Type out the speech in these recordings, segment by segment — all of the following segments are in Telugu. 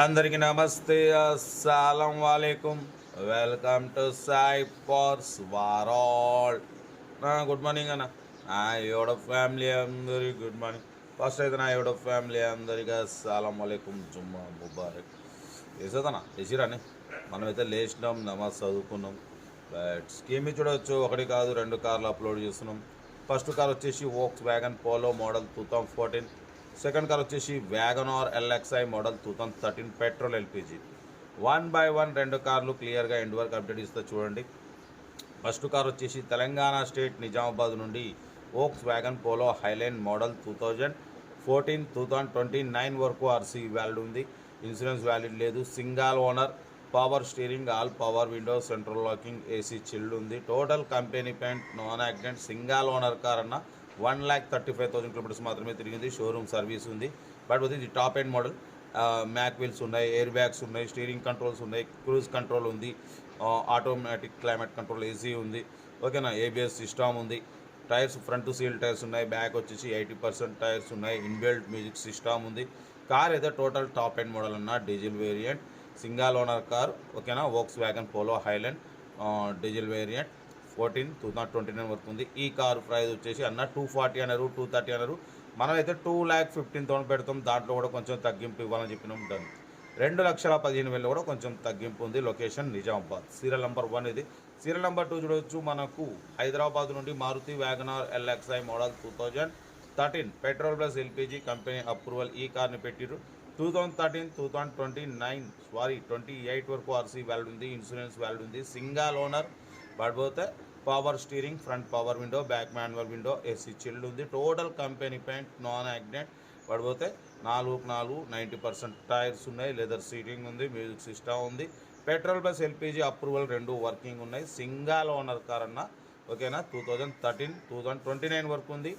అందరికీ నమస్తే, అస్సలం వాలేకుమ్. వెల్కమ్ టు సాయి ఫార్స్ వారాల్. గుడ్ మార్నింగ్ అన్న. నా ఎవడో ఫ్యామిలీ అందరికి గుడ్ మార్నింగ్. ఫస్ట్ అయితే నా ఎవడో ఫ్యామిలీ అందరికీ అస్సలం వాలేకుమ్, జుమ్మా ముబారక్. వేసేదన్నా వేసిరాని. మనమైతే లేచినాం, నమాజ్ చదువుకున్నాం. స్కీమ్ చూడవచ్చు, ఒకటి కాదు రెండు కార్లు అప్లోడ్ చేస్తున్నాం. ఫస్ట్ కార్ వచ్చేసి Volkswagen Polo model 2014. Second car వచ్చేసి WagonR LXI model 2013 petrol LPG. 1/1 రెండు కార్లు క్లియర్గా ఎండ్ వరకు అప్డేట్ ఇస్తే చూడండి. ఫస్ట్ కార్ వచ్చేసి తెలంగాణ స్టేట్ నిజామాబాద్ నుండి Volkswagen Polo Highline model 2014 2029 వరకు ఆర్సీ వ్యాలిడ్ ఉంది. ఇన్సూరెన్స్ వ్యాలిడ్ లేదు. Single owner, power steering, all power window, central locking, AC chilled ఉంది. Total company paint, non accident, single owner car అన్న 1,35,000 కిలోమీటర్స్ మాత్రమే తిరిగింది. షోరూమ్ సర్వీస్ ఉంది. బట్ ఇది top end model. Mag wheels ఉన్నాయి, ఎయిర్ బ్యాగ్స్ ఉన్నాయి, స్టీరింగ్ కంట్రోల్స్ ఉన్నాయి, క్రూజ్ కంట్రోల్ ఉంది, ఆటోమేటిక్ క్లైమేట్ కంట్రోల్ ఏసీ ఉంది. ఓకేనా, ఏబిఎస్ సిస్టమ్ ఉంది. టైర్స్ ఫ్రంట్ సీల్ టైర్స్ ఉన్నాయి. బ్యాక్ వచ్చేసి 80% టైర్స్ ఉన్నాయి. ఇన్బిల్ట్ మ్యూజిక్ సిస్టమ్ ఉంది. కార్ అయితే టోటల్ టాప్ ఎండ్ మోడల్ అన్న, diesel variant, single owner car. ఓకేనా, Volkswagen Polo Highline diesel variant 2029 వరకు ఉంది. ఈ కారు ప్రైస్ వచ్చేసి అన్న 240 అన్నారు, 230 అన్నారు. మనమైతే 2,15,000 పెడతాం. దాంట్లో కూడా కొంచెం తగ్గింపు ఇవ్వాలని చెప్పినాం. డన్. 2,15,000 కూడా కొంచెం తగ్గింపు ఉంది. లొకేషన్ నిజామాబాద్. సీరియల్ నెంబర్ 1 ఇది. సీరియల్ నెంబర్ 2 చూడవచ్చు. మనకు హైదరాబాద్ నుండి Maruti WagonR LXI model 2013 petrol plus LPG company approval. ఈ కార్ని పెట్టిరు 2013 2028 వరకు ఆర్సీ వ్యాలిడ్ ఉంది. ఇన్సూరెన్స్ వ్యాలిడ్ ఉంది. Single owner. పడిపోతే power steering, front power window, back manual window, AC chilled ఉంది. Total company paint, non accident. పడిపోతే 90% టైర్స్ ఉన్నాయి. లెదర్ సీటింగ్ ఉంది. మ్యూజిక్ సిస్టమ్ ఉంది. పెట్రోల్ ప్లస్ ఎల్పిజి అప్రూవల్ రెండు వర్కింగ్ ఉన్నాయి. సింగల్ ఓనర్ కార్ అన్న. ఓకేనా, 2013 2029 వరకు ఉంది.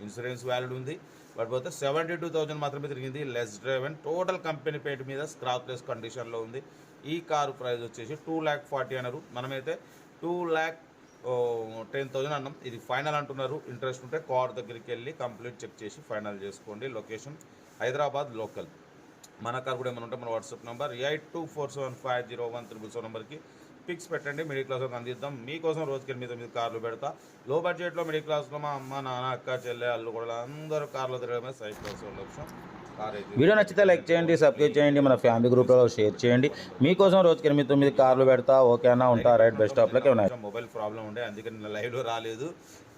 ఇన్సూరెన్స్ వ్యాలిడ్ ఉంది. పడిపోతే 72,000 మాత్రమే తిరిగింది. Less driven. Total company paint మీద స్క్రాప్లెస్ కండిషన్లో ఉంది. ఈ కారు ప్రైస్ వచ్చేసి 2,40,000 అన్నారు. మనమైతే 2,10,000 అన్నాం. ఇది ఫైనల్ అంటున్నారు. ఇంట్రెస్ట్ ఉంటే కార్ దగ్గరికి వెళ్ళి కంప్లీట్ చెక్ చేసి ఫైనల్ చేసుకోండి. Location Hyderabad local. మన కార్ కూడా ఏమైనా ఉంటే మన వాట్సాప్ నెంబర్ 8247501377 నెంబర్కి పిక్స్ పెట్టండి. మిడిల్ క్లాస్ వాళ్ళకి అందిద్దాం. మీకోసం రోజుకి 8 కార్లు పెడతా. లో బడ్జెట్లో మిడిల్ క్లాస్లో మా అమ్మ, నాన్న, అక్క, చెల్లె, అల్లు కూడా అందరూ కార్లో తిరగడమే సైడ్ క్లాస్ లక్ష్యం. వీడియో నచ్చితే లైక్ చేయండి, సబ్స్క్రైబ్ చేయండి, మన ఫ్యామిలీ గ్రూప్లో షేర్ చేయండి. మీకోసం రోజుకి 8-9 కార్లు పెడతా. ఓకేనా, ఉంటా. Right, best of luck. Mobile problem ఉండే, అందుకని నేను లైవ్లో రాలేదు.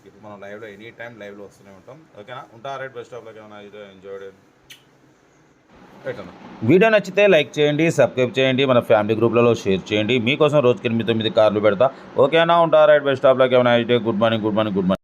ఇప్పుడు మనం లైవ్లో ఎనీ టైం లైవ్లో వస్తూనే ఉంటాం. ఓకేనా, ఉంటా. Right, best of luck. ఏమైనా ఎంజాయ్. వీడియో నచ్చితే లైక్ చేయండి, సబ్స్క్రైబ్ చేయండి, మన ఫ్యామిలీ గ్రూప్లలో షేర్ చేయండి. మీకోసం రోజుకి 8-9 కార్లు పెడతా. ఓకేనా, ఉంటా. Right, best of luck. ఏమైనా గుడ్ మార్నింగ్.